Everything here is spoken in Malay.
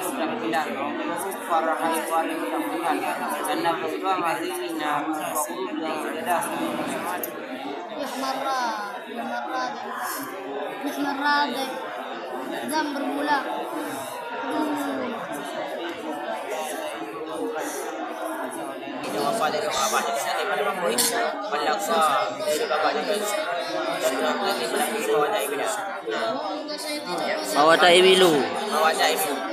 sudah bilang para haiwan mudah-mudahan karena berdua malina waktu yang ada Yahmarrade Zam bermula Ini apa dari apa jadi nanti pada membuat melaksa dari bapak juga dan nanti lagi bawa dari bila Bawa bawa dari